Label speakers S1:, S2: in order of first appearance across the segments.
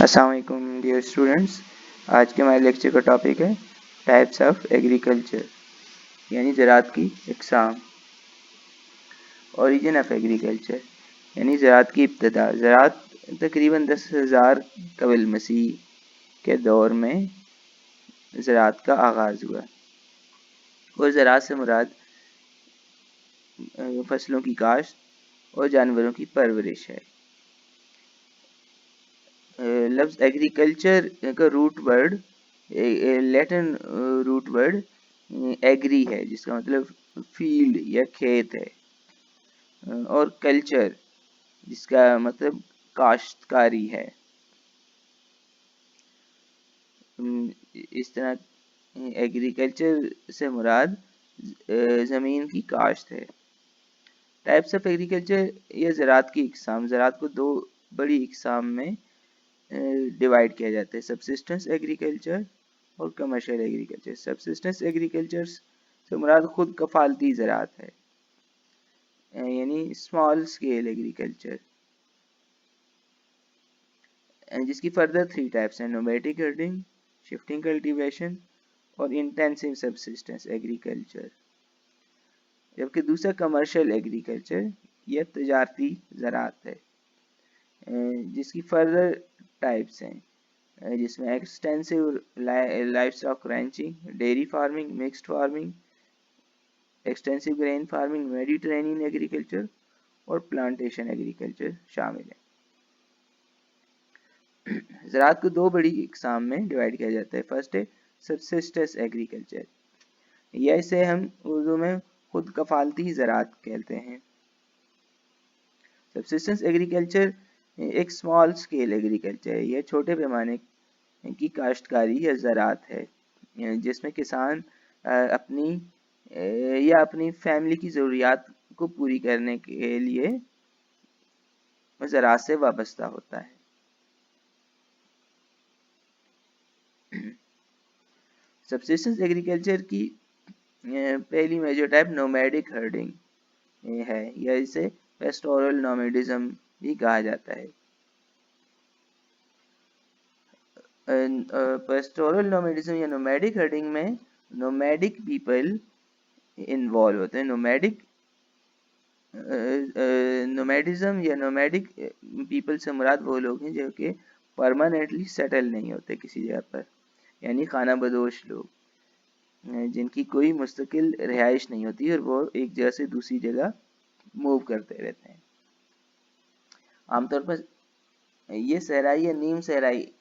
S1: अस्सलाम वालेकुम dear students. आज के हमारे लेक्चर का टॉपिक है टाइप्स ऑफ एग्रीकल्चर यानी ज़राअत की इकसाम। ओरिजिन ऑफ एग्रीकल्चर यानी ज़राअत की इब्तदा। ज़राअत तकरीबन 10,000 कबल मसीह के दौर में ज़राअत का आगाज़ हुआ और ज़राअत से मुराद फसलों की काश्त और जानवरों की परवरिश है। लफ्ज़ एग्रीकल्चर का root word Latin root word agri है, जिसका मतलब फील्ड या खेत है, और कल्चर जिसका मतलब काश्तकारी है। इस तरह एग्रीकल्चर से मुराद ज़मीन की काश्त है। टाइप्स ऑफ एग्रीकल्चर या ज़राअत की इकसाम। ज़राअत को दो बड़ी इकसाम में डिवाइड किया जाता है, सबसिस्टेंस एग्रीकल्चर और कमर्शियल एग्रीकल्चर। सबसिस्टेंस एग्रीकल्चर से मुराद खुद कफालती ज़राअत है, यानी स्मॉल स्केल एग्रीकल्चर, जिसकी फर्दर 3 टाइप्स हैं: नोमैडिक हर्डिंग, शिफ्टिंग कल्टीवेशन और इंटेंसिव सबसिस्टेंस एग्रीकल्चर। जबकि दूसरा कमर्शियल एग्रीकल्चर या तजारती ज़राअत है, जिसकी फर्दर टाइप्स हैं, जिसमें extensive livestock ranching, dairy farming, mixed farming, extensive grain farming, Mediterranean agriculture और प्लांटेशन एग्रीकल्चर शामिल है। ज़राअत को दो बड़ी इकसाम में डिवाइड किया जाता है। फर्स्ट है सबसिस्टेंस एग्रीकल्चर, या इसे हम उर्दू में खुद कफालती ज़राअत कहते हैं। सबसिस्टेंस एग्रीकल्चर एक स्मॉल स्केल एग्रीकल्चर है, यह छोटे पैमाने की काश्तकारी या ज़राअत है, जिसमें किसान अपनी फैमिली की ज़रूरियात को पूरी करने के लिए ज़राअत से वाबस्ता होता है। सबसिस्टेंस एग्रीकल्चर की पहली मेजर टाइप नोमैडिक हर्डिंग है, या इसे पेस्टोरल नोमैडिज्म भी कहा जाता है। पेस्टोरल नोमैडिज्म या नोमैडिक हर्डिंग में नोमैडिक पीपल इन्वॉल्व होते हैं। नोमैडिज्म या नोमैडिक पीपल से मुराद वो लोग हैं जो कि परमानेंटली सेटल नहीं होते किसी जगह पर, यानी खाना बदोश लोग, जिनकी कोई मुस्तकिल रिहाइश नहीं होती और वो एक जगह से दूसरी जगह मूव करते रहते हैं। आमतौर पर ये सहराई या नीम सहराई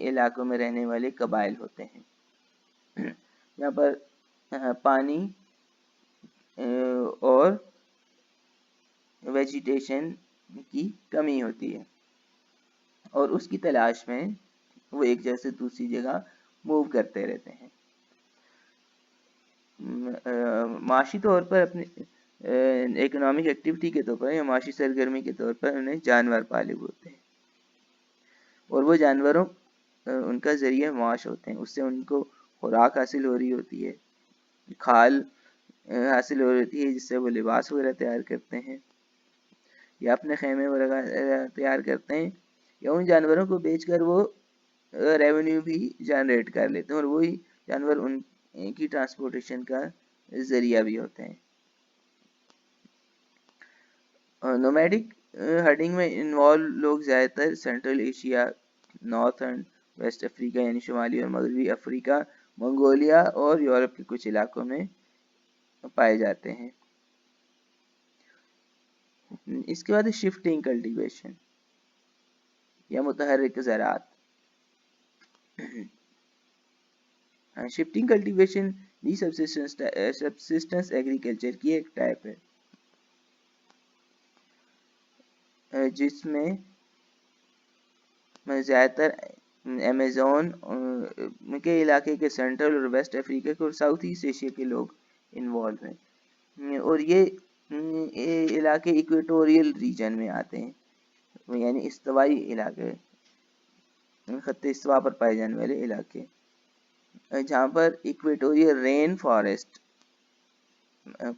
S1: इलाकों में रहने वाले कबाइल होते हैं, यहाँ पर पानी और वेजिटेशन की कमी होती है और उसकी तलाश में वो एक जगह से दूसरी जगह मूव करते रहते हैं। माशी तौर पर अपने इकोनॉमिक एक्टिविटी के तौर पर या माशी सरगर्मी के तौर पर उन्हें जानवर पाले हुए होते हैं और वो जानवरों उनका ज़रिया माश होते हैं। उससे उनको खुराक हासिल हो रही होती है, खाल हासिल हो रही होती है, जिससे वो लिबास वगैरह तैयार करते हैं या अपने खेमे वगैरह तैयार करते हैं, या उन जानवरों को बेचकर वो रेवेन्यू भी जनरेट कर लेते हैं और वही जानवर उनकी ट्रांसपोर्टेशन का ज़रिया भी होते हैं। नोमैडिक हर्डिंग में इन्वॉल्व लोग ज़्यादातर central Asia, north and west Africa यानी शुमाली और मगरबी अफ्रीका, मंगोलिया और यूरोप के कुछ इलाकों में पाए जाते हैं। इसके बाद शिफ्टिंग कल्टीवेशन या मुतहर्रिक ज़राअत। शिफ्टिंग कल्टीवेशन भी सबसिस्टेंस एग्रीकल्चर की एक टाइप है, जिसमें ज़्यादातर अमेज़न के इलाके के सेंट्रल और वेस्ट अफ्रीका के और साउथ ईस्ट एशिया के लोग इन्वॉल्व हैं, और ये इलाके इक्वेटोरियल रीजन में आते हैं, यानी इस्तवाई इलाके, खत्ते इस्तवा पर पाए जाने वाले इलाके, जहाँ पर इक्वेटोरियल रेन फॉरेस्ट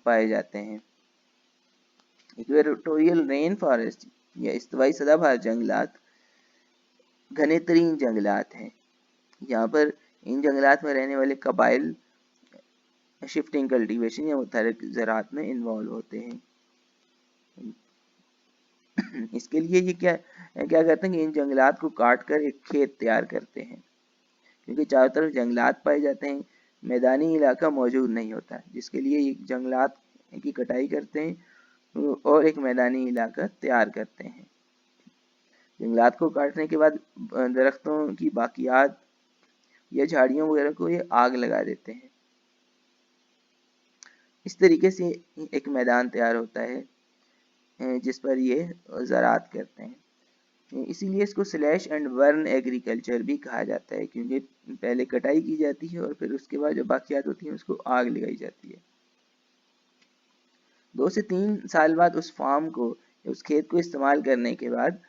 S1: पाए जाते हैं। इक्वेटोरियल रेन फॉरेस्ट या इस्तवाई सदाबहार जंगलात घने तरीन जंगलात हैं। यहाँ पर इन जंगलात में रहने वाले कबाइल शिफ्टिंग कल्टीवेशन या मुतहरक ज़राअत में इन्वॉल्व होते हैं। इसके लिए ये क्या क्या करते हैं कि इन जंगलात को काट कर एक खेत तैयार करते हैं, क्योंकि चारों तरफ जंगलात पाए जाते हैं, मैदानी इलाका मौजूद नहीं होता, जिसके लिए ये जंगलात की कटाई करते हैं और एक मैदानी इलाका तैयार करते हैं। जंगलात को काटने के बाद दरख्तों की बाकियात या झाड़ियों वगैरह को ये आग लगा देते हैं। इस तरीके से एक मैदान तैयार होता है जिस पर ये ज़राअत करते हैं। इसीलिए इसको स्लैश एंड बर्न एग्रीकल्चर भी कहा जाता है, क्योंकि पहले कटाई की जाती है और फिर उसके बाद जो बाकियात होती हैं उसको आग लगाई जाती है। 2 से 3 साल बाद उस फार्म को, उस खेत को इस्तेमाल करने के बाद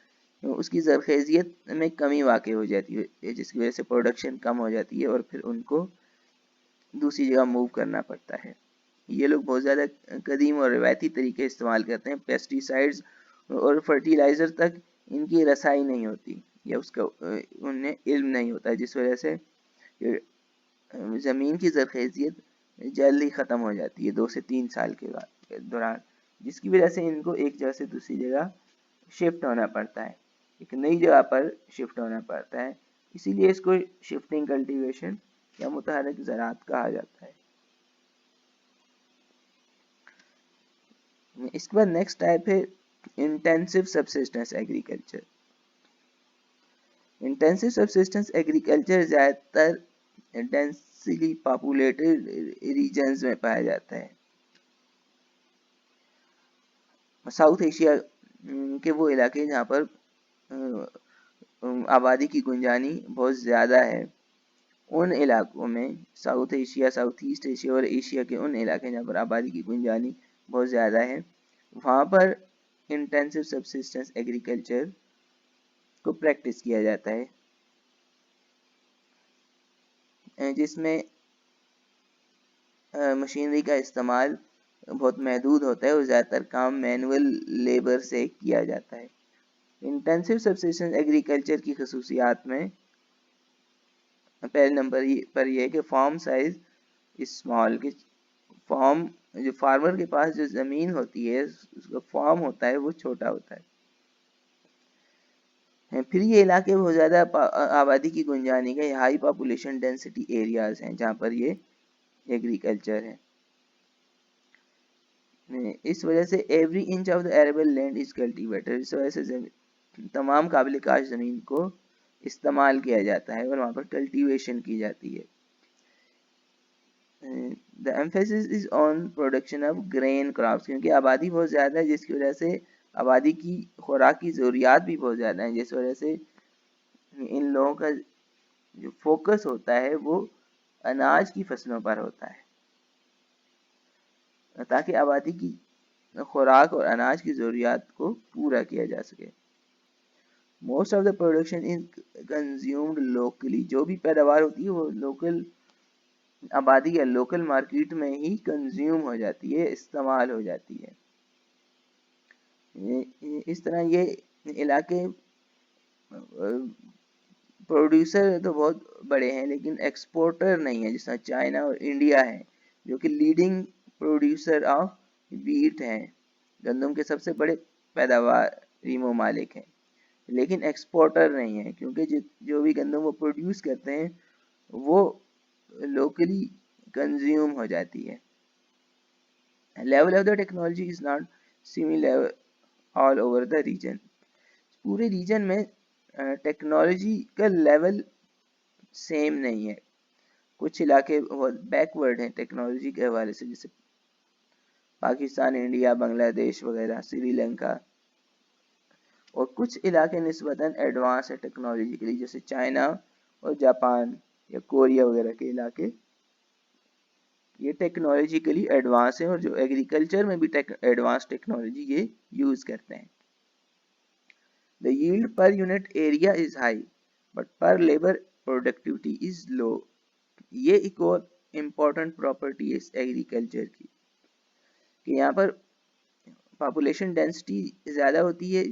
S1: उसकी ज़रख़ेज़ियत में कमी वाक़ई हो जाती है, जिसकी वजह से प्रोडक्शन कम हो जाती है और फिर उनको दूसरी जगह मूव करना पड़ता है। ये लोग बहुत ज़्यादा कदीम और रवायती तरीके इस्तेमाल करते हैं। पेस्टिसाइड्स और फर्टिलाइज़र तक इनकी रसाई नहीं होती या उसका उन्हें इल्म नहीं होता, जिस वजह से ज़मीन की ज़रख़ेज़ियत जल्दी ख़त्म हो जाती है 2 से 3 साल के दौरान, जिसकी वजह से इनको एक जगह से दूसरी जगह शिफ्ट होना पड़ता है, एक नई जगह पर शिफ्ट होना पड़ता है। इसीलिए इसको शिफ्टिंग कल्टीवेशन या मुतहरक ज़राअत कहा जाता है। इसके बाद नेक्स्ट टाइप है intensive subsistence agriculture. Intensive subsistence agriculture ज़्यादातर डेंसली पॉपुलेटेड रीजन्स में पाया जाता है। साउथ एशिया के वो इलाके जहाँ पर आबादी की गुंजानी बहुत ज़्यादा है, उन इलाकों में, south Asia, south east Asia और एशिया के उन इलाके जहाँ पर आबादी की गुंजानी बहुत ज़्यादा है, वहाँ पर इंटेंसिव सबसिस्टेंस एग्रीकल्चर को प्रैक्टिस किया जाता है, जिसमें मशीनरी का इस्तेमाल बहुत महदूद होता है और ज़्यादातर काम मैनुअल लेबर से किया जाता है। इंटेंसिव सबसिस्टेंस एग्रीकल्चर की खसूसियात में पहले नंबर पर यह है कि फार्म साइज स्मॉल, कि फार्म जो फार्मर के पास जो ज़मीन होती है, उसका फार्म होता है, वो छोटा होता है। फिर ये इलाके बहुत ज़्यादा आबादी की गुंजाने के हाई पॉपुलेशन डेंसिटी एरियाज हैं जहाँ पर ये एग्रीकल्चर है। इस वजह से every inch of the arable land is cultivated, इस वजह से तमाम काबिल काश ज़मीन को इस्तेमाल किया जाता है और वहाँ पर कल्टीवेशन की जाती है। The emphasis is on production of grain crops, क्योंकि आबादी बहुत ज़्यादा है, जिसकी वजह से आबादी की खुराक की ज़रूरियात भी बहुत ज़्यादा है, जिस वजह से इन लोगों का जो फोकस होता है वो अनाज की फसलों पर होता है, ताकि आबादी की खुराक और अनाज की ज़रूरियात को पूरा किया जा सके। Most of the production is consumed locally, जो भी पैदावार होती है वो लोकल आबादी या लोकल मार्केट में ही कंज्यूम हो जाती है, इस्तेमाल हो जाती है। इस तरह ये इलाके प्रोड्यूसर तो बहुत बड़े हैं लेकिन एक्सपोर्टर नहीं है, जिस तरह चाइना और इंडिया है जो कि लीडिंग प्रोड्यूसर ऑफ वीट हैं, गंदम के सबसे बड़े पैदावारी ममालिक हैं, लेकिन एक्सपोर्टर नहीं है, क्योंकि जो भी गंदम वो प्रोड्यूस करते हैं वो लोकली कंज्यूम हो जाती है। Level of the technology is not similar all over the region, पूरे रीजन में टेक्नोलॉजी का लेवल सेम नहीं है। कुछ इलाके बहुत बैकवर्ड हैं टेक्नोलॉजी के हवाले से, जैसे पाकिस्तान, इंडिया, बांग्लादेश वगैरह, श्रीलंका, और कुछ इलाके निस्बतन एडवांस है टेक्नोलॉजी के लिए, जैसे चाइना और जापान या कोरिया वगैरह के इलाके, ये टेक्नोलॉजिकली एडवांस है और जो एग्रीकल्चर में भी एडवांस टेक्नोलॉजी ये यूज़ करते हैं। The yield per unit area is high, but per labor productivity is low. ये एक और इम्पोर्टेंट प्रॉपर्टी है इस एग्रीकल्चर की, कि यहाँ पर पॉपुलेशन डेंसिटी ज़्यादा होती है,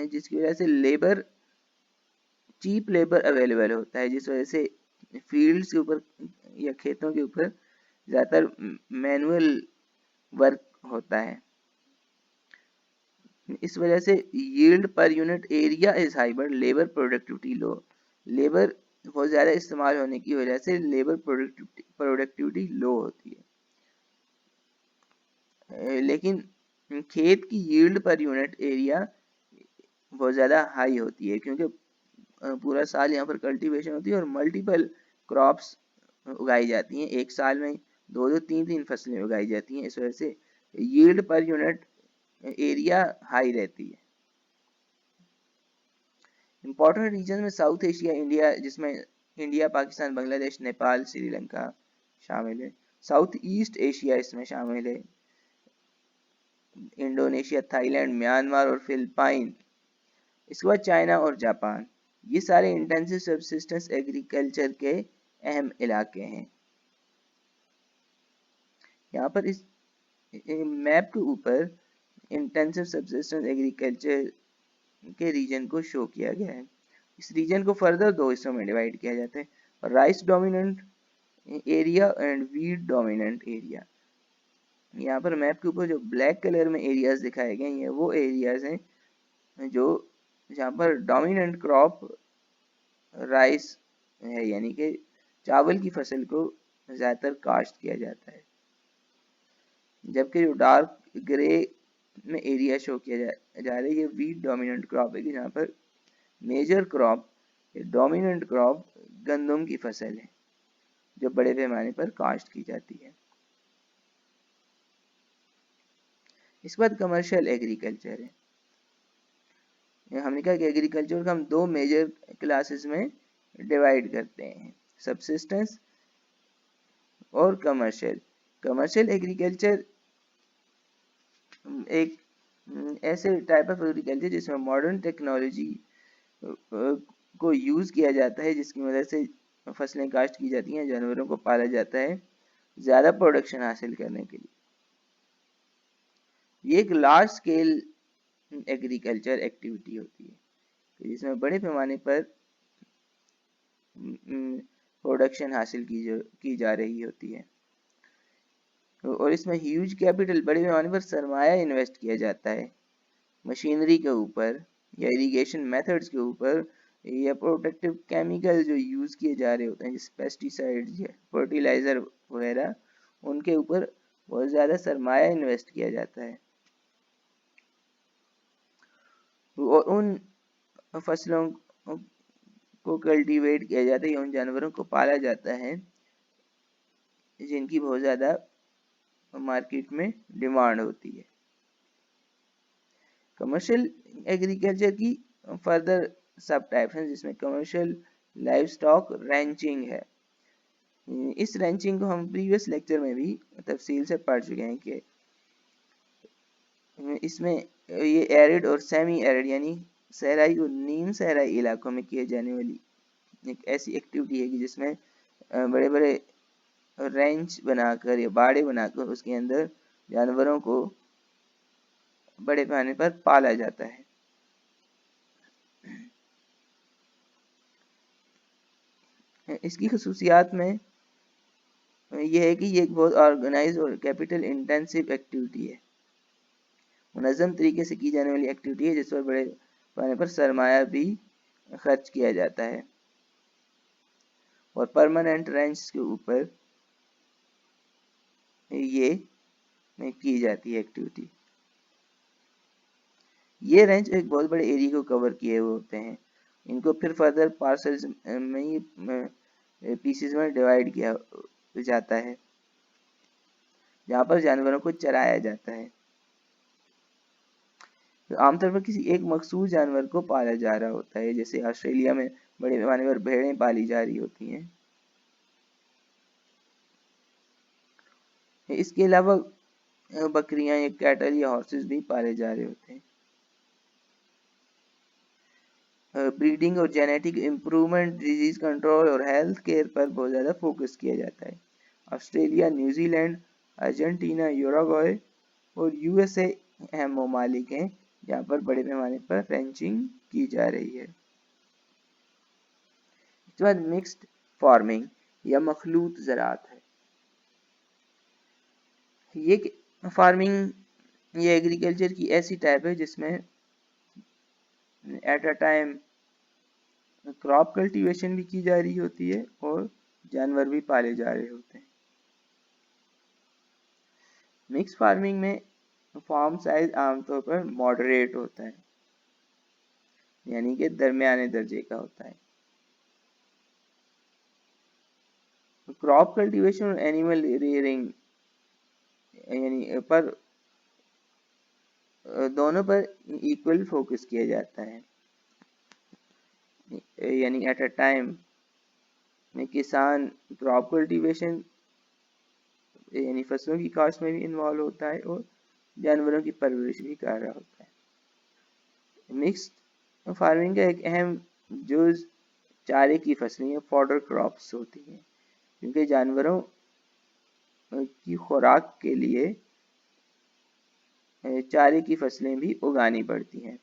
S1: जिसकी वजह से लेबर चीप लेबर अवेलेबल होता है, जिस वजह से फील्ड्स के ऊपर या खेतों के ऊपर ज़्यादातर मैनुअल वर्क होता है। इस वजह से yield per unit area is high but labour productivity low. Labour बहुत ज़्यादा इस्तेमाल होने की वजह से लेबर प्रोडक्टिविटी लो होती है, लेकिन खेत की यील्ड पर यूनिट एरिया बहुत ज़्यादा हाई होती है, क्योंकि पूरा साल यहाँ पर कल्टीवेशन होती है और मल्टीपल क्रॉप्स उगाई जाती हैं। एक साल में 2-3 फसलें उगाई जाती हैं। इस वजह से yield per unit area high रहती है। इम्पोर्टेंट रीजन में साउथ एशिया, इंडिया, जिसमें इंडिया, पाकिस्तान, बांग्लादेश, नेपाल, श्रीलंका शामिल है। साउथ ईस्ट एशिया इसमें शामिल है, इंडोनेशिया, थाईलैंड, म्यांमार और फिलिपाइन। इसके बाद चाइना और जापान। ये सारे इंटेंसिव सब्सिस्टेंस एग्रीकल्चर के अहम इलाके हैं। यहाँ पर इस मैप के ऊपर इंटेंसिव सब्सिस्टेंस एग्रीकल्चर के रीजन को शो किया गया है। इस रीजन को फर्दर दो हिस्सों में डिवाइड किया जाता है, rice dominant area and wheat dominant area. यहाँ पर मैप के ऊपर जो ब्लैक कलर में एरियाज दिखाए गए हैं वो एरियाज हैं जो जहाँ पर डोमिनेंट क्रॉप राइस है, यानी कि चावल की फसल को ज़्यादातर काश्त किया जाता है। जबकि जो डार्क ग्रे में एरिया शो किया जा रहा है ये वीट डोमिनेंट क्रॉप है, कि जहाँ पर मेजर क्रॉप, डोमिनेंट क्रॉप गंदम की फसल है जो बड़े पैमाने पर काश्त की जाती है। इसके बाद कमर्शियल एग्रीकल्चर है। हमने कहा कि एग्रीकल्चर को हम दो मेजर क्लासेस में डिवाइड करते हैं, सबसिस्टेंस और कमर्शियल। कमर्शियल एग्रीकल्चर एक ऐसे टाइप ऑफ एग्रीकल्चर जिसमें मॉडर्न टेक्नोलॉजी को यूज किया जाता है, जिसकी मदद से फसलें काश्त की जाती हैं, जानवरों को पाला जाता है ज़्यादा प्रोडक्शन हासिल करने के लिए। ये एक लार्ज स्केल एग्रीकल्चर एक्टिविटी होती है जिसमें बड़े पैमाने पर प्रोडक्शन हासिल की जा रही होती है, और इसमें ह्यूज कैपिटल, बड़े पैमाने पर सरमाया इन्वेस्ट किया जाता है मशीनरी के ऊपर या इरिगेशन मेथड्स के ऊपर या प्रोटेक्टिव केमिकल जो यूज़ किए जा रहे होते हैं जैसे पेस्टिसाइड्स या फर्टिलाइज़र वगैरह, उनके ऊपर बहुत ज़्यादा सरमाया इन्वेस्ट किया जाता है और उन फसलों को कल्टीवेट किया जाता है, उन जानवरों को पाला जाता है जिनकी बहुत ज़्यादा मार्केट में डिमांड होती है। कमर्शियल एग्रीकल्चर की फर्दर सब टाइप्स हैं, जिसमें कमर्शियल लाइव स्टॉक रैंचिंग है। इस रैंचिंग को हम प्रीवियस लेक्चर में भी तफसील से पढ़ चुके हैं कि इसमें ये एरिड और सेमी एरिड यानी सहराई और नीम सहराई इलाकों में किए जाने वाली एक ऐसी एक्टिविटी है कि जिसमें बड़े बड़े रेंच बनाकर या बाड़े बनाकर उसके अंदर जानवरों को बड़े पैमाने पर पाला जाता है। इसकी खसूसियात में यह है कि ये एक बहुत ऑर्गेनाइज और कैपिटल इंटेंसिव एक्टिविटी है, मुनज़्ज़म तरीके से की जाने वाली एक्टिविटी है जिस पर बड़े पैमाने पर सरमाया भी खर्च किया जाता है और परमानेंट रेंच के ऊपर ये की जाती है एक्टिविटी। ये रेंच एक बहुत बड़े एरिया को कवर किए हुए होते हैं, इनको फिर फर्दर पार्सल्स में ही पीसेस में डिवाइड किया जाता है जहाँ पर जानवरों को चराया जाता है। तो आमतौर पर किसी एक मखसूस जानवर को पाला जा रहा होता है, जैसे ऑस्ट्रेलिया में बड़े पैमाने पर भेड़ें पाली जा रही होती हैं। इसके अलावा बकरियां या कैटल या हॉर्सेस भी पाले जा रहे होते हैं। ब्रीडिंग और जेनेटिक इम्प्रूवमेंट, डिजीज कंट्रोल और हेल्थ केयर पर बहुत ज़्यादा फोकस किया जाता है। ऑस्ट्रेलिया, न्यूजीलैंड, अर्जेंटीना, यूरुग्वे और यूएसए अहम ममालिक हैं जहाँ पर बड़े पैमाने पर रैंचिंग की जा रही है। इसके बाद मिक्स्ड फार्मिंग या मखलूत ज़राअत है। ये फार्मिंग ये एग्रीकल्चर की ऐसी टाइप है जिसमें at a time crop cultivation भी की जा रही होती है और जानवर भी पाले जा रहे होते हैं। मिक्स फार्मिंग में फार्म साइज आमतौर पर मॉडरेट होता है, यानी कि दरमियाने दर्जे का होता है। क्रॉप कल्टीवेशन और एनिमल रियरिंग यानी पर दोनों पर इक्वल फोकस किया जाता है, यानी एट अ टाइम में किसान क्रॉप कल्टीवेशन यानी फसलों की काश्त में भी इन्वॉल्व होता है और जानवरों की परवरिश भी कर रहा होता है। मिक्स्ड फार्मिंग का एक अहम जुज चारे की फसलें या फॉडर क्रॉप्स होती हैं, क्योंकि जानवरों की खुराक के लिए चारे की फसलें भी उगानी पड़ती हैं।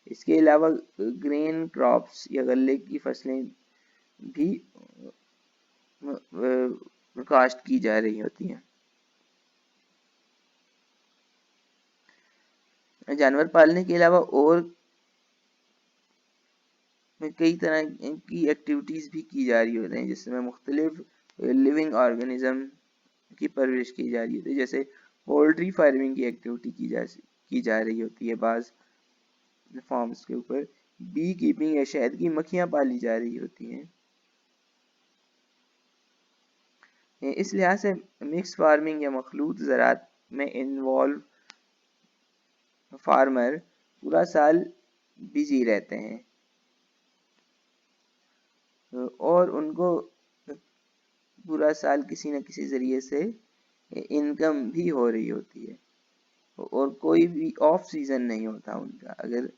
S1: इसके अलावा ग्रेन क्रॉप्स या गल्ले की फसलें भी काश्त की जा रही होती हैं। जानवर पालने के अलावा और कई तरह की एक्टिविटीज़ भी की जा रही होती हैं, जिसमें मुख्तलिफ लिविंग ऑर्गेनिज्म की परवरिश की जा रही होती है। जैसे पोल्ट्री फार्मिंग की एक्टिविटी की जा रही होती है, बाज़ फार्म्स के ऊपर बी कीपिंग या शहद की मक्खियाँ पाली जा रही होती हैं। इस लिहाज से मिक्स फार्मिंग या मखलूत ज़राअत में इन्वॉल्व फार्मर पूरा साल बिजी रहते हैं और उनको पूरा साल किसी न किसी ज़रिए से इनकम भी हो रही होती है और कोई भी ऑफ सीज़न नहीं होता उनका। अगर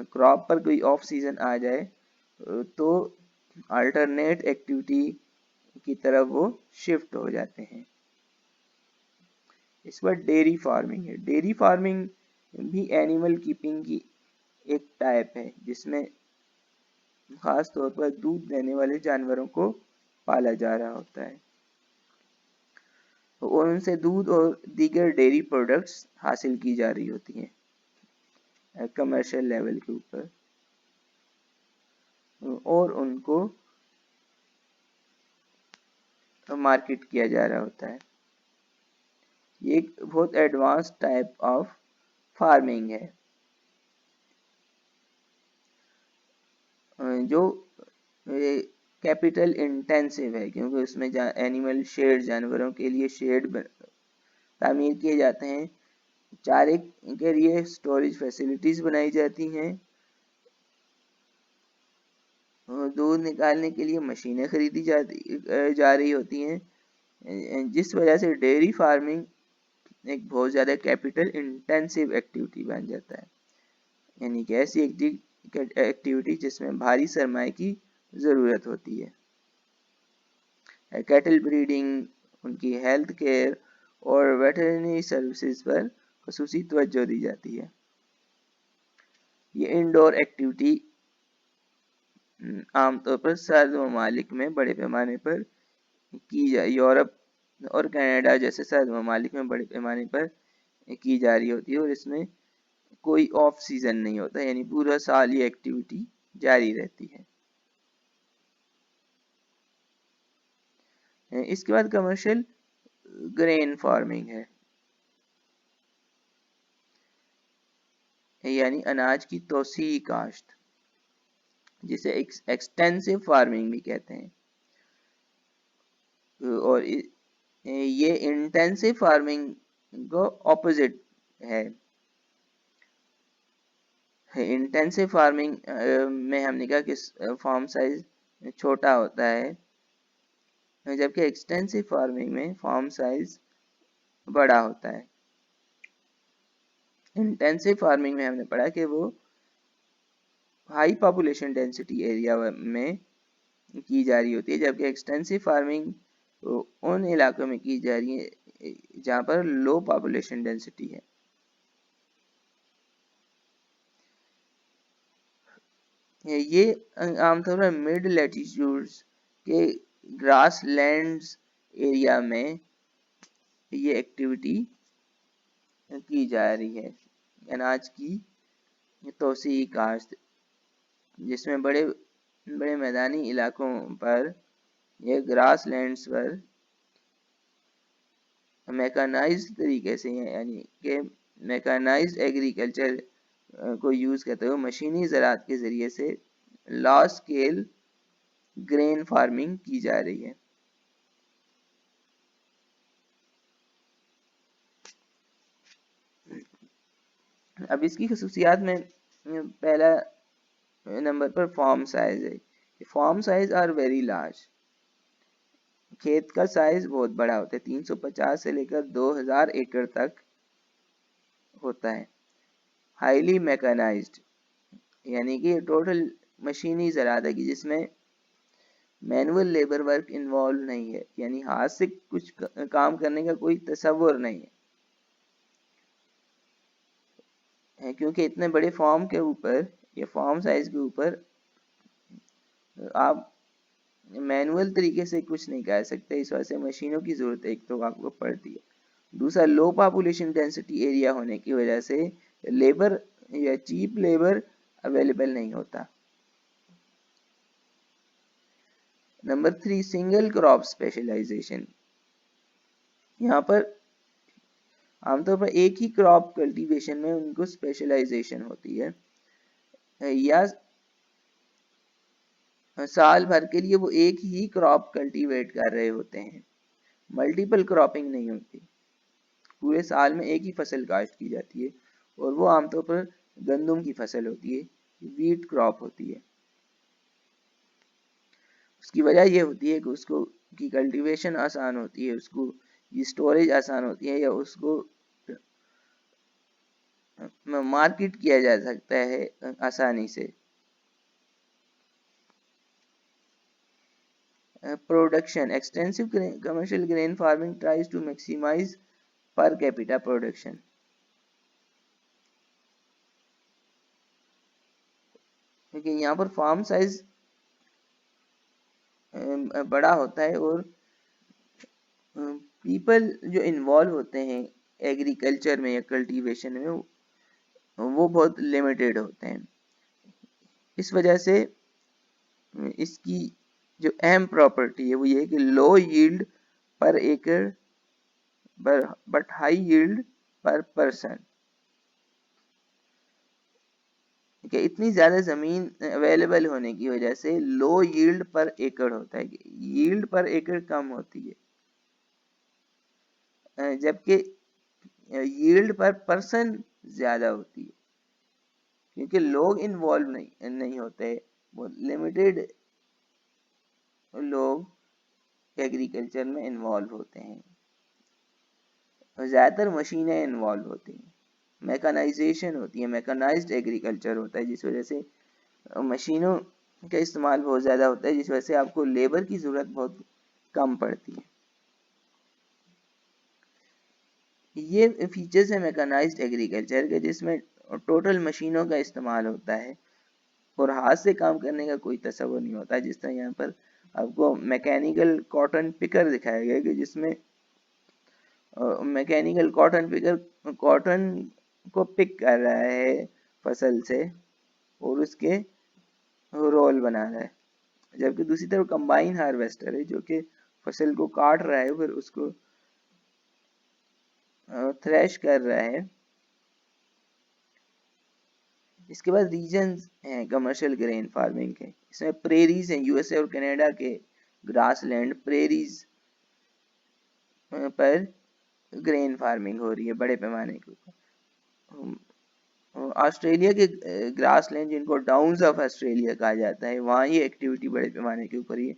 S1: क्रॉप पर कोई ऑफ सीज़न आ जाए तो अल्टरनेट एक्टिविटी की तरफ वो शिफ्ट हो जाते हैं। इस पर डेयरी फार्मिंग है। डेयरी फार्मिंग भी एनिमल कीपिंग की एक टाइप है, जिसमें खास तौर पर दूध देने वाले जानवरों को पाला जा रहा होता है और उनसे दूध और दीगर डेयरी प्रोडक्ट्स हासिल की जा रही होती हैं कमर्शियल लेवल के ऊपर और उनको मार्केट किया जा रहा होता है। ये एक बहुत एडवांस टाइप ऑफ फार्मिंग है जो कैपिटल इंटेंसिव है, क्योंकि उसमें एनिमल शेड जानवरों के लिए शेड तामीर किए जाते हैं, चारे के लिए स्टोरेज फैसिलिटीज बनाई जाती हैं, दूध निकालने के लिए मशीनें खरीदी जा रही होती हैं, जिस वजह से डेयरी फार्मिंग एक बहुत ज़्यादा कैपिटल इंटेंसिव एक्टिविटी बन जाता है, यानी कि ऐसी एक्टिविटी जिसमें भारी सरमाए की ज़रूरत होती है। कैटल ब्रीडिंग, उनकी हेल्थ केयर और वेटरनरी सर्विसेज पर खुसूसी तवज्जो दी जाती है। ये इंडोर एक्टिविटी आमतौर पर सर्द ममालिक में बड़े पैमाने पर की जा यूरोप और कनाडा जैसे सर्द ममालिक में बड़े पैमाने पर की जा रही होती है और इसमें कोई ऑफ सीजन नहीं होता, यानी पूरा साल ये एक्टिविटी जारी रहती है। इसके बाद कमर्शियल ग्रेन फार्मिंग है, यानी अनाज की तौसीई काश्त, जिसे एक्सटेंसिव फार्मिंग भी कहते हैं। और ये इंटेंसिव फार्मिंग को ऑपोजिट है। इंटेंसिव फार्मिंग में हमने कहा कि फार्म साइज छोटा होता है, जबकि एक्सटेंसिव फार्मिंग में फार्म साइज बड़ा होता है। इंटेंसिव फार्मिंग में हमने पढ़ा कि वो हाई पॉपुलेशन डेंसिटी एरिया में की जा रही होती है, जबकि एक्सटेंसिव फार्मिंग उन इलाकों में की जा रही है जहाँ पर लो पॉपुलेशन डेंसिटी है। ये आमतौर पर मिड लैटिट्यूड्स के ग्रास लैंड्स एरिया में ये एक्टिविटी की जा रही है, अनाज की तोसी काश्त, जिसमें बड़े बड़े मैदानी इलाकों पर ये ग्रास लैंड्स पर मैकेनाइज्ड तरीके से, यानी कि मैकेनाइज्ड एग्रीकल्चर को यूज करते हुए मशीनी ज़राअत के जरिए से लार्ज स्केल ग्रेन फार्मिंग की जा रही है। अब इसकी खसूसियात में पहला नंबर पर फार्म साइज है। Farm size are very large, खेत का साइज बहुत बड़ा होता है, 350 से लेकर 2000 एकड़ तक होता है। हाईली मैकेनाइज्ड, यानी कि टोटल मशीनी ज़राअत है कि जिसमें मैनुअल लेबर वर्क इन्वॉल्व नहीं है, यानी हाथ से कुछ काम करने का कोई तस्वुर नहीं है, क्योंकि इतने बड़े फॉर्म के ऊपर या फॉर्म साइज के ऊपर आप मैनुअल तरीके से कुछ नहीं कर सकते, इस वजह से मशीनों की ज़रूरत एक तो आपको पड़ती है। दूसरा, लो पॉपुलेशन डेंसिटी एरिया होने की वजह से लेबर या चीप लेबर अवेलेबल नहीं होता। Number 3, single crop specialisation. यहाँ पर आमतौर पर एक ही क्रॉप कल्टीवेशन में उनको स्पेशलाइजेशन होती है, या साल भर के लिए वो एक ही क्रॉप कल्टीवेट कर रहे होते हैं, मल्टीपल क्रॉपिंग नहीं होती, पूरे साल में एक ही फसल काश्त की जाती है, और वो आमतौर पर गंदम की फसल होती है, वीट क्रॉप होती है। उसकी वजह ये होती है कि उसको की कल्टीवेशन आसान होती है, उसको की स्टोरेज आसान होती है, या उसको मार्केट किया जा सकता है आसानी से। Production, extensive commercial grain farming tries to maximise per capita production. क्योंकि यहाँ पर फार्म साइज बड़ा होता है और पीपल जो इन्वॉल्व होते हैं एग्रीकल्चर में या कल्टीवेशन में वो बहुत लिमिटेड होते हैं। इस वजह से इसकी जो अहम प्रॉपर्टी है वो ये है कि लो यील्ड पर एकड़ बट हाई यील्ड पर पर्सन, कि इतनी ज्यादा जमीन अवेलेबल होने की वजह से लो यील्ड पर एकड़ होता है, यील्ड पर एकड़ कम होती है, जबकि यील्ड पर पर्सन ज्यादा होती है, क्योंकि लोग इन्वॉल्व नहीं होते, वो लिमिटेड लोग एग्रीकल्चर में इन्वॉल्व होते हैं, ज़्यादातर मशीनें इन्वॉल्व होती हैं, मैकेनाइजेशन होती है, मैकेनाइज्ड एग्रीकल्चर होता है, जिस वजह से मशीनों का इस्तेमाल बहुत ज़्यादा होता है, जिस वजह से आपको लेबर की ज़रूरत बहुत कम पड़ती है। ये फीचर्स है मैकेनाइज्ड एग्रीकल्चर के, जिसमें टोटल मशीनों का इस्तेमाल होता है और हाथ से काम करने का कोई तस्वुर नहीं होता। जिस तरह यहाँ पर आपको मैकेनिकल कॉटन पिकर दिखाया गया कि जिसमें मैकेनिकल कॉटन पिकर कॉटन को पिक कर रहा है फसल से और उसके रोल बना रहा है, जबकि दूसरी तरफ कंबाइन हार्वेस्टर है जो कि फसल को काट रहा है फिर उसको थ्रेश कर रहा है। इसके बाद रीजन्स हैं कमर्शियल ग्रेन फार्मिंग के, इसमें प्रेरीज हैं, यूएसए और कनाडा के ग्रास लैंड प्रेरीज पर ग्रेन फार्मिंग हो रही है बड़े पैमाने के ऊपर। ऑस्ट्रेलिया के ग्रास लैंड जिनको डाउन्स ऑफ ऑस्ट्रेलिया कहा जाता है, वहाँ ये एक्टिविटी बड़े पैमाने के ऊपर ही है।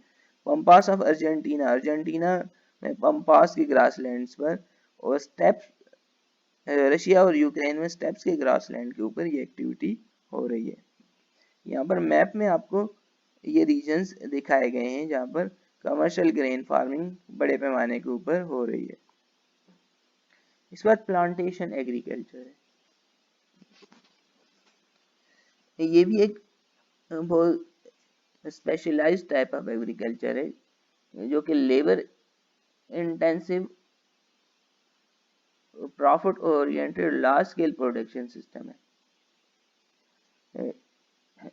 S1: पंपास ऑफ अर्जेंटीना, अर्जेंटीना में पंपास के ग्रास लैंड्स पर, और स्टेप्स रशिया और यूक्रेन में स्टेप्स के ग्रास लैंड के ऊपर ये एक्टिविटी हो रही है। यहाँ पर मैप में आपको ये रीजन्स दिखाए गए हैं जहाँ पर कमर्शियल ग्रेन फार्मिंग बड़े पैमाने के ऊपर हो रही है। इस बार प्लांटेशन एग्रीकल्चर है, ये भी एक बहुत स्पेशलाइज्ड टाइप ऑफ एग्रीकल्चर है जो कि labour intensive profit oriented large scale production system है.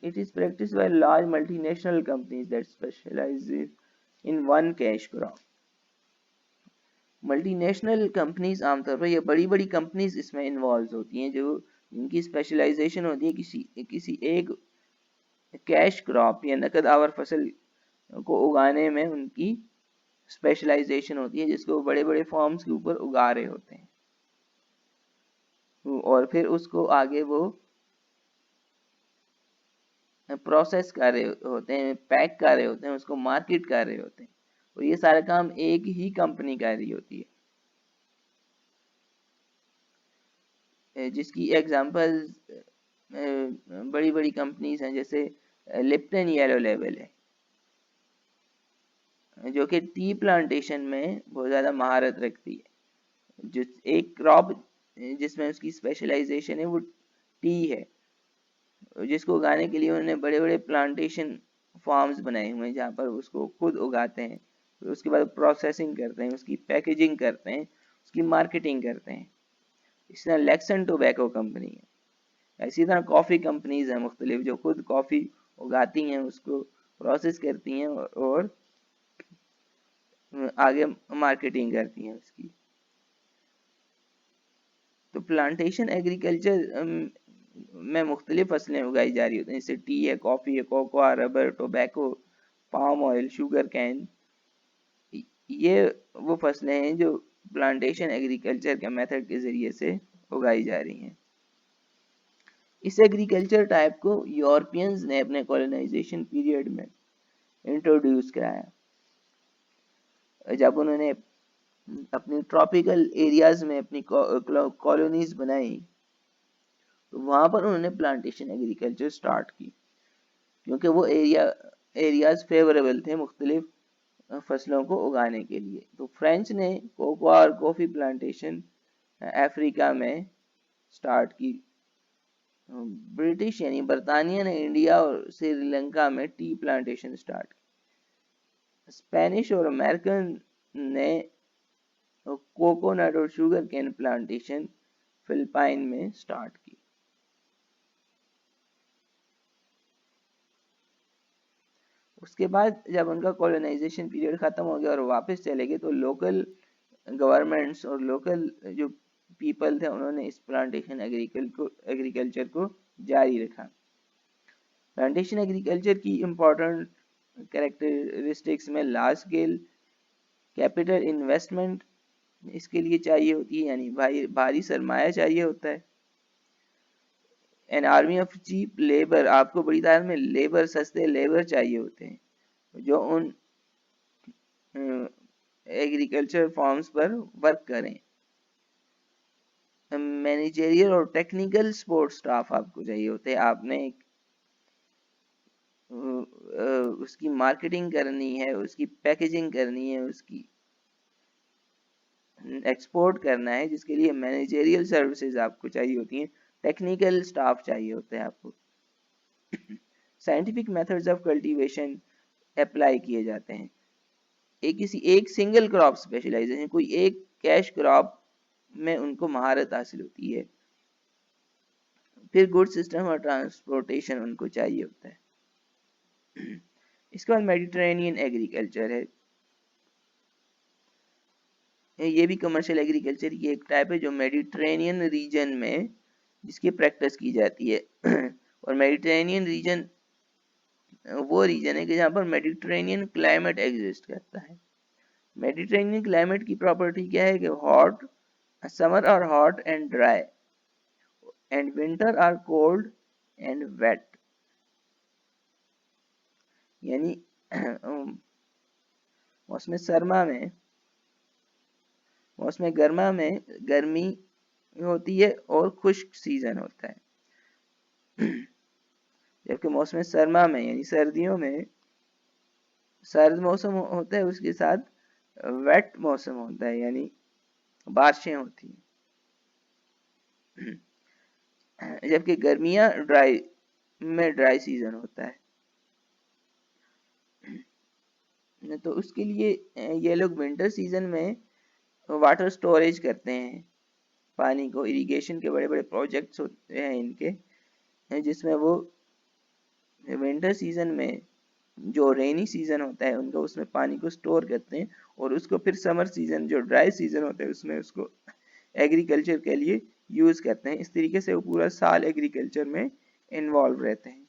S1: It is practiced by large multinational companies that specialize in one cash crop. Multinational companies आमतौर पर, ये बड़ी बड़ी कंपनीज इसमें इन्वॉल्व होती हैं जो इनकी स्पेशलाइजेशन होती है किसी एक कैश क्रॉप या नकद आवर फसल को उगाने में. उनकी स्पेशलाइजेशन होती है जिसको बड़े बड़े फॉर्म्स के ऊपर उगा रहे होते हैं और फिर उसको आगे वो प्रोसेस कर रहे होते हैं, पैक कर रहे होते हैं, उसको मार्केट कर रहे होते हैं. और ये सारा काम एक ही कंपनी कर रही होती है. जिसकी एग्जांपल बड़ी बड़ी कंपनीज हैं जैसे लिप्टन येलो लेवल है जो कि टी प्लांटेशन में बहुत ज़्यादा महारत रखती है. जो एक क्रॉप जिसमें उसकी स्पेशलाइजेशन है वो टी है, जिसको उगाने के लिए उन्होंने बड़े बड़े प्लांटेशन फार्म्स बनाए हुए हैं जहाँ पर उसको खुद उगाते हैं, फिर उसके बाद प्रोसेसिंग करते हैं, उसकी पैकेजिंग करते हैं, उसकी मार्केटिंग करते हैं. इस तरह लेक्सन टोबैको कंपनी है. इसी तरह कॉफ़ी कंपनीज हैं मुख्तलिफ जो खुद कॉफ़ी उगाती हैं, उसको प्रोसेस करती हैं और आगे मार्केटिंग करती हैं उसकी. तो प्लांटेशन एग्रीकल्चर में मुख्तलिफ फसलें उगाई जा रही होती हैं जैसे टी है, कॉफ़ी है, cocoa, rubber, tobacco, palm oil, sugar cane. ये वो फसलें हैं जो प्लांटेशन एग्रीकल्चर के मेथड के ज़रिए से उगाई जा रही हैं. इस एग्रीकल्चर टाइप को यूरोपियंस ने अपने कॉलोनाइजेशन पीरियड में इंट्रोड्यूस कराया. जब उन्होंने अपनी ट्रॉपिकल एरियाज में अपनी कॉलोनीज बनाई तो वहाँ पर उन्होंने प्लांटेशन एग्रीकल्चर स्टार्ट की क्योंकि वो एरियाज फेवरेबल थे मुख्तलिफ फसलों को उगाने के लिए. तो फ्रेंच ने कोकोआ और कॉफ़ी प्लांटेशन अफ्रीका में स्टार्ट की. ब्रिटिश यानी बरतानिया ने इंडिया और श्रीलंका में टी प्लांटेशन स्टार्ट की. स्पेनिश और अमेरिकन ने कोकोनट और शुगर कैन प्लांटेशन फिलिपाइन में स्टार्ट की. उसके बाद जब उनका कॉलोनाइजेशन पीरियड ख़त्म हो गया और वापस चले गए तो लोकल गवर्नमेंट्स और लोकल जो पीपल थे उन्होंने इस प्लांटेशन एग्रीकल्चर को जारी रखा. प्लांटेशन एग्रीकल्चर की इम्पोर्टेंट कैरेक्टरिस्टिक्स में लार्ज स्केल कैपिटल इन्वेस्टमेंट इसके लिए चाहिए होती है, यानी भारी सरमाया चाहिए होता है. An army of cheap labour, आपको बड़ी तादाद में लेबर, सस्ते लेबर चाहिए होते हैं जो उन एग्रीकल्चर फार्म्स पर वर्क करें. मैनेजरियल और टेक्निकल सपोर्ट स्टाफ आपको चाहिए होते हैं. आपने उसकी मार्केटिंग करनी है, उसकी पैकेजिंग करनी है, उसकी एक्सपोर्ट करना है, जिसके लिए मैनेजरियल सर्विसेज आपको चाहिए होती हैं, टेक्निकल स्टाफ चाहिए होता है आपको. Scientific methods of cultivation apply किए जाते हैं. किसी एक सिंगल क्रॉप स्पेशलाइजेशन, कोई एक कैश क्रॉप में उनको महारत हासिल होती है. फिर गुड सिस्टम और ट्रांसपोर्टेशन उनको चाहिए होता है. इसके बाद मेडिटेरेनियन एग्रीकल्चर है. ये भी कमर्शियल एग्रीकल्चर की एक टाइप है जो मेडिटेरेनियन रीजन में जिसकी प्रैक्टिस की जाती है. और मेडिटेरेनियन रीजन वो रीजन है कि जहाँ पर मेडिटेरेनियन क्लाइमेट एग्जिस्ट करता है. मेडिटेरेनियन क्लाइमेट की प्रॉपर्टी क्या है कि hot summer are hot and dry and winter are cold and wet. यानी मौसम सरमा में, मौसम गर्मा में गर्मी होती है और खुश्क सीजन होता है. जबकि मौसम सरमा में यानी सर्दियों में सर्द मौसम होता है, उसके साथ वेट मौसम होता है यानी बारिशें होती हैं. जबकि गर्मियां ड्राई सीजन होता है. तो उसके लिए ये लोग विंटर सीजन में वाटर स्टोरेज करते हैं पानी को। इरिगेशन के बड़े बड़े प्रोजेक्ट्स होते हैं इनके, जिसमें वो विंटर सीजन में जो रेनी सीजन होता है उनका उसमें पानी को स्टोर करते हैं और उसको फिर समर सीजन जो ड्राई सीजन होता है उसमें उसको एग्रीकल्चर के लिए यूज करते हैं। इस तरीके से वो पूरा साल एग्रीकल्चर में इन्वॉल्व रहते हैं।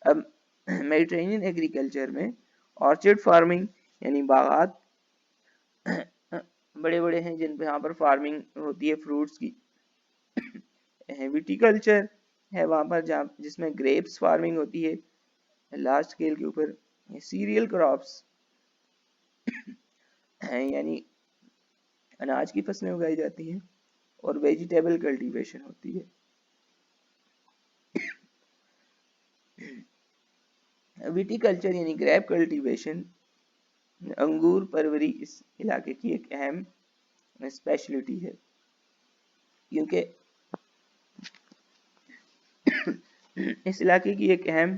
S1: अब मेडिटेरेनियन एग्रीकल्चर में ऑर्चर्ड फार्मिंग यानी बागात बड़े बड़े हैं जिन पे यहाँ पर फार्मिंग होती है फ्रूट्स की। विटीकल्चर है वहाँ पर जहाँ जिसमें ग्रेप्स फार्मिंग होती है लार्ज स्केल के ऊपर। सीरियल क्रॉप्स हैं यानी अनाज की फसलें उगाई जाती हैं और वेजिटेबल कल्टीवेशन होती है। विटीकल्चर यानी ग्रेप कल्टीवेशन, अंगूर परवरी इस इलाके की एक अहम स्पेशलिटी है क्योंकि इस इलाके की एक अहम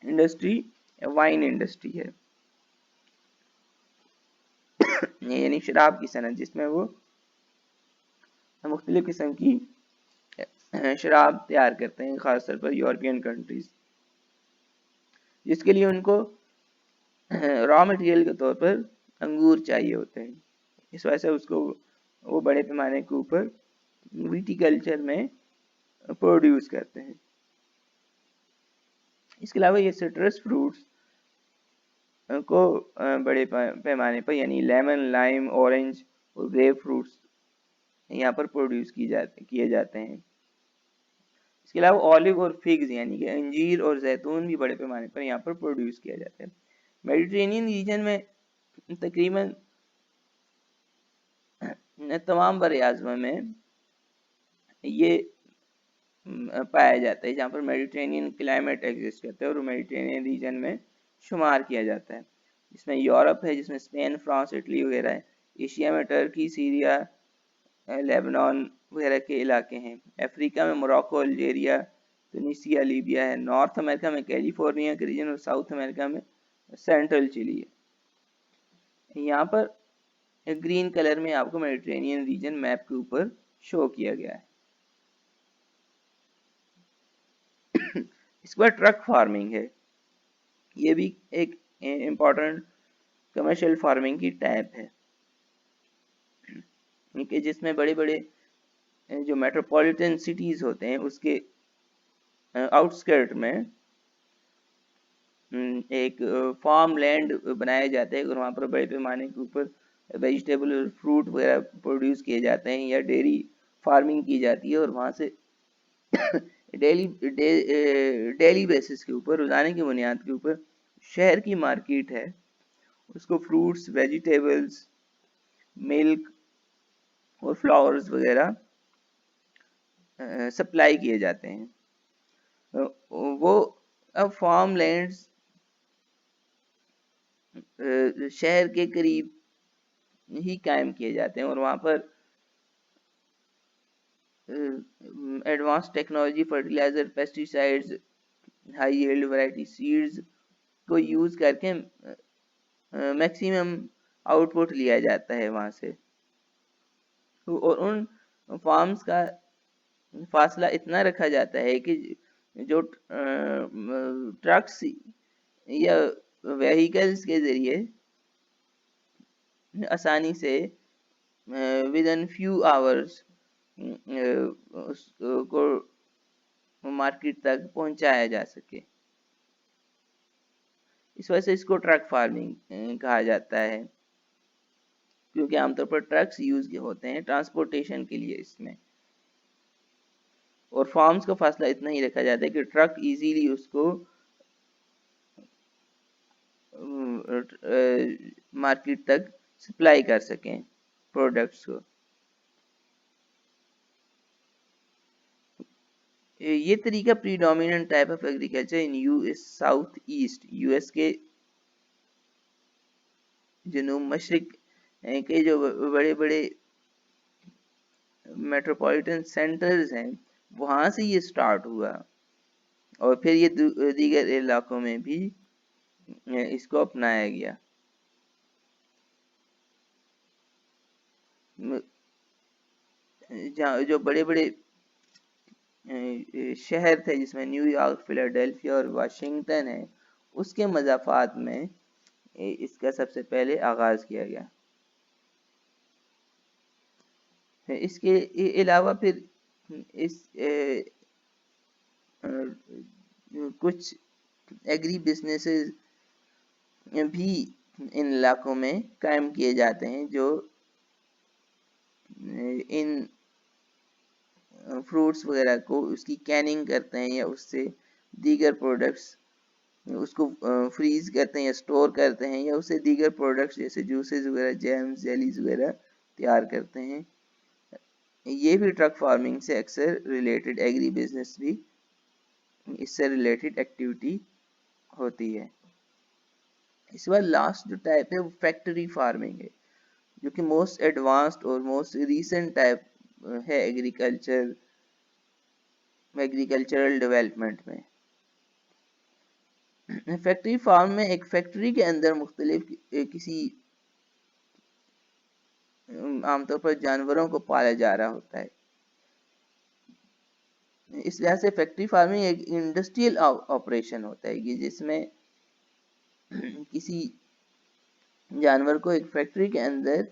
S1: इंडस्ट्री वाइन इंडस्ट्री है यानी शराब की सनत, जिसमें वो मुख्तलिफ किस्म की शराब तैयार करते हैं खासतौर पर यूरोपियन कंट्रीज, जिसके लिए उनको रॉ मटेरियल के तौर पर अंगूर चाहिए होते हैं। इस वजह से उसको वो बड़े पैमाने के ऊपर विटीकल्चर में प्रोड्यूस करते हैं। इसके अलावा ये सिट्रस फ्रूट्स को बड़े पैमाने पर यानी लेमन, लाइम, ऑरेंज और ग्रेप फ्रूट्स यहाँ पर प्रोड्यूस किए जाते हैं। इसके अलावा ऑलिव और फिग्स यानी कि अंजीर और जैतून भी बड़े पैमाने पर यहाँ पर प्रोड्यूस किया जाता है। मेडिटेरेनियन रीजन में तकरीबन तमाम बर-ए-आज़म में ये पाया जाता है जहाँ पर मेडिटेरेनियन क्लाइमेट एग्जिस्ट करता है और मेडिटेरेनियन रीजन में शुमार किया जाता है। जिसमें यूरोप है, जिसमें स्पेन, फ्रांस, इटली वगैरह है। एशिया में टर्की, सीरिया, लेबनान वगैरह के इलाके हैं। अफ्रीका में मोरक्को, अल्जीरिया, तुनिसिया, लीबिया है। नॉर्थ अमेरिका में कैलिफोर्निया के रीजन और साउथ अमेरिका में सेंट्रल चिली है। यहाँ पर ग्रीन कलर में आपको मेडिटेरेनियन रीजन मैप के ऊपर शो किया गया है। इसके बाद ट्रक फार्मिंग है। ये भी एक इम्पोर्टेंट कमर्शियल फार्मिंग की टाइप है कि जिसमें बड़े बड़े जो मेट्रोपॉलिटन सिटीज होते हैं उसके आउटस्कर्ट में एक फार्म लैंड बनाया जाता है और वहाँ पर बड़े पैमाने के ऊपर वेजिटेबल और फ्रूट वगैरह प्रोड्यूस किए जाते हैं या डेयरी फार्मिंग की जाती है और वहाँ से डेली बेसिस के ऊपर, रोजाना की बुनियाद के ऊपर शहर की मार्केट है उसको फ्रूट्स, वेजिटेबल्स, मिल्क और फ्लावर्स वगैरह सप्लाई किए जाते हैं। वो अब फार्म लैंड्स शहर के करीब ही कायम किए जाते हैं और वहाँ पर advance technology, fertiliser, pesticides, high yield variety seeds को यूज करके मैक्सिमम आउटपुट लिया जाता है वहाँ से। और उन फार्म्स का फासला इतना रखा जाता है कि जो ट्रक्स या व्हीकल्स के जरिए आसानी से विद इन फ्यू आवर्स उसको मार्केट तक पहुंचाया जा सके। इस वजह से इसको ट्रक फार्मिंग कहा जाता है क्योंकि आमतौर पर ट्रक्स यूज होते हैं ट्रांसपोर्टेशन के लिए इसमें। और फार्म्स का फासला इतना ही रखा जाता है कि ट्रक इजीली उसको मार्केट तक सप्लाई कर सकें प्रोडक्ट्स को। ये तरीका predominant type of agriculture in US south east, US के जनूब मशरिक के जो बड़े बड़े मेट्रोपॉलिटन सेंटर्स हैं वहां से ये स्टार्ट हुआ और फिर ये दीगर इलाकों में भी इसको अपनाया गया। जहाँ जो बड़े बड़े शहर थे जिसमें न्यूयॉर्क, फिलाडेल्फिया और वाशिंगटन है, उसके मज़ाफ़ात में इसका सबसे पहले आगाज़ किया गया। इसके अलावा फिर इस कुछ एग्री बिजनेसेस भी इन इलाकों में कायम किए जाते हैं जो इन फ्रूट्स वगैरह को उसकी कैनिंग करते हैं या उससे दीगर प्रोडक्ट्स उसको फ्रीज करते हैं या स्टोर करते हैं या उससे दीगर प्रोडक्ट्स जैसे जूसेस वगैरह, जैम्स, जेलीज वगैरह तैयार करते हैं। ये भी ट्रक फार्मिंग से अक्सर रिलेटेड एग्री बिजनेस भी इससे रिलेटेड एक्टिविटी होती है। इस बार लास्ट जो टाइप है वो फैक्ट्री फार्मिंग है, जो कि मोस्ट एडवांस्ड और मोस्ट रीसेंट टाइप है एग्रीकल्चरल डेवलपमेंट में। फैक्ट्री फार्म में एक फैक्ट्री के अंदर मुख्तलिफ किसी आमतौर पर जानवरों को पाला जा रहा होता है। इस वजह से फैक्ट्री फार्मिंग एक इंडस्ट्रियल ऑपरेशन होता है कि जिसमें किसी जानवर को एक फैक्ट्री के अंदर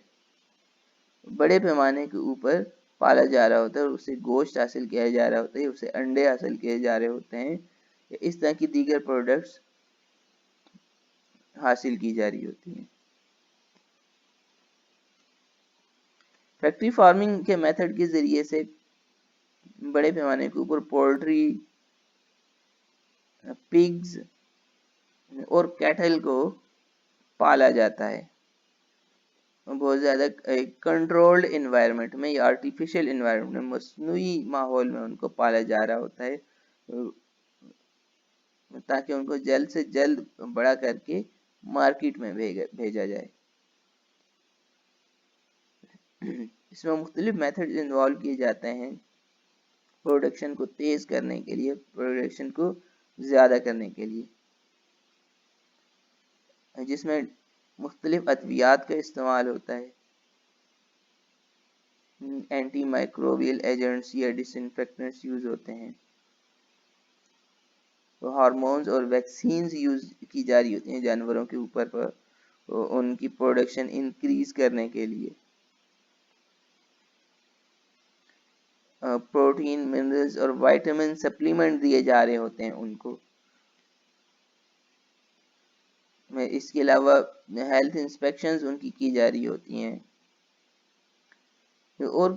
S1: बड़े पैमाने के ऊपर पाला जा रहा होता है और उससे गोश्त हासिल किया जा रहा होता है, उससे अंडे हासिल किए जा रहे होते हैं, इस तरह की दीगर प्रोडक्ट्स हासिल की जा रही होती हैं। फैक्ट्री फार्मिंग के मेथड के ज़रिए से बड़े पैमाने के ऊपर पोल्ट्री, पिग्स और कैटल को पाला जाता है। बहुत ज़्यादा कंट्रोल्ड इन्वायरमेंट में या आर्टिफिशियल इन्वायरमेंट में, मसनूई माहौल में उनको पाला जा रहा होता है ताकि उनको जल्द से जल्द बड़ा करके मार्केट में भेजा जाए। इसमें मुख्तलिफ मेथड इन्वॉल्व किए जाते हैं प्रोडक्शन को तेज़ करने के लिए, प्रोडक्शन को ज़्यादा करने के लिए, जिसमें मुख्तलिफ अद्वियात का इस्तेमाल होता है, एंटी माइक्रोबियल एजेंट्स या डिसइंफेक्टेंट्स यूज़ होते हैं, तो हार्मोन्स और वैक्सीन्स यूज़ की जा रही होती हैं जानवरों के ऊपर पर उनकी प्रोडक्शन इंक्रीज करने के लिए। प्रोटीन, मिनरल्स और विटामिन सप्लीमेंट दिए जा रहे होते हैं उनको। इसके अलावा हेल्थ इंस्पेक्शंस उनकी की जा रही होती हैं और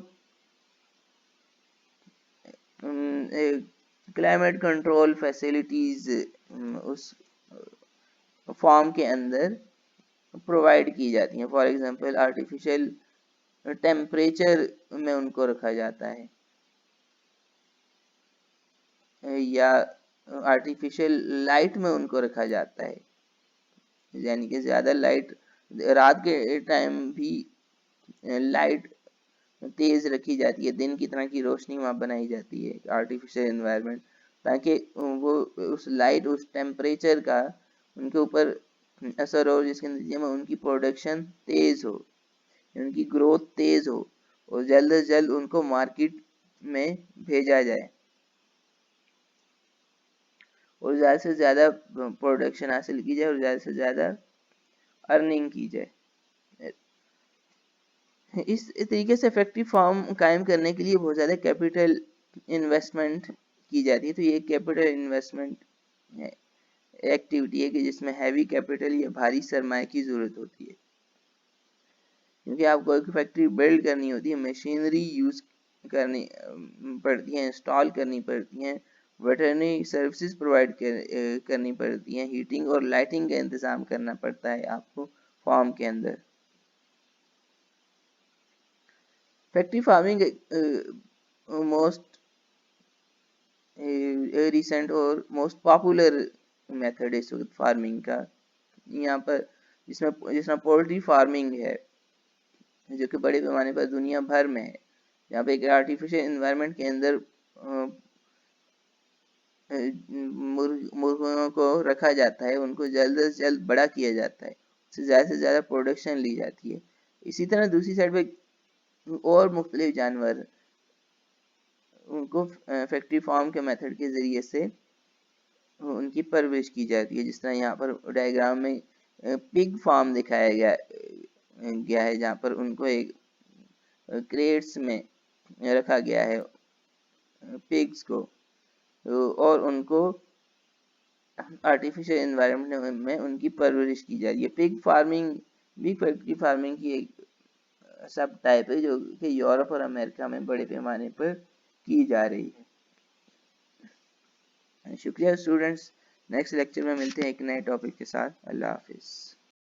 S1: क्लाइमेट कंट्रोल फैसिलिटीज़ उस फार्म के अंदर प्रोवाइड की जाती हैं। फॉर एग्जांपल आर्टिफिशियल टेम्परेचर में उनको रखा जाता है या आर्टिफिशियल लाइट में उनको रखा जाता है, यानी कि ज़्यादा लाइट, रात के टाइम भी लाइट तेज़ रखी जाती है, दिन की तरह की रोशनी वहाँ बनाई जाती है आर्टिफिशियल इन्वायरमेंट, ताकि वो उस लाइट, उस टेम्परेचर का उनके ऊपर असर हो जिसके नतीजे में उनकी प्रोडक्शन तेज़ हो, उनकी ग्रोथ तेज़ हो और जल्द से जल्द उनको मार्केट में भेजा जाए और ज़्यादा से ज़्यादा प्रोडक्शन हासिल की जाए और ज़्यादा से ज़्यादा अर्निंग की जाए। इस तरीके से फैक्ट्री फार्म कायम करने के लिए बहुत ज़्यादा कैपिटल इन्वेस्टमेंट की जाती है। तो ये कैपिटल इन्वेस्टमेंट एक्टिविटी है कि जिसमें हैवी कैपिटल या भारी सरमाए की ज़रूरत होती है, क्योंकि आपको एक फैक्ट्री बिल्ड करनी होती है, मशीनरी यूज़ करनी पड़ती है, इंस्टॉल करनी पड़ती हैं, वेटरनरी सर्विसेज प्रोवाइड करनी पड़ती हैं, हीटिंग और लाइटिंग का इंतज़ाम करना पड़ता है आपको फार्म के अंदर। फैक्ट्री फार्मिंग मोस्ट रिसेंट और मोस्ट पॉपुलर मेथड है इस वक्त फार्मिंग का। यहाँ पर जिसमें पोल्ट्री फार्मिंग है जो कि बड़े पैमाने पर दुनिया भर में है, यहाँ पे एक आर्टिफिशियल इन्वायरमेंट के अंदर मुर्गियों को रखा जाता है, उनको जल्द से जल्द बड़ा किया जाता है, से ज़्यादा प्रोडक्शन ली जाती है। इसी तरह दूसरी साइड पे और मुख्तलिफ जानवर, उनको फैक्ट्री फार्म के मेथड के ज़रिए से उनकी परवरिश की जाती है। जिस तरह यहाँ पर डायग्राम में पिग फार्म दिखाया गया है, जहाँ पर उनको एक क्रेट्स में रखा गया है पिग्स को, और उनको आर्टिफिशियल एनवायरनमेंट में उनकी परवरिश की जा रही है। पिग फार्मिंग भी फैक्ट्री फार्मिंग की एक सब टाइप है, जो कि यूरोप और अमेरिका में बड़े पैमाने पर की जा रही है। शुक्रिया स्टूडेंट्स, नेक्स्ट लेक्चर में मिलते हैं एक नए टॉपिक के साथ। अल्लाह हाफिज़।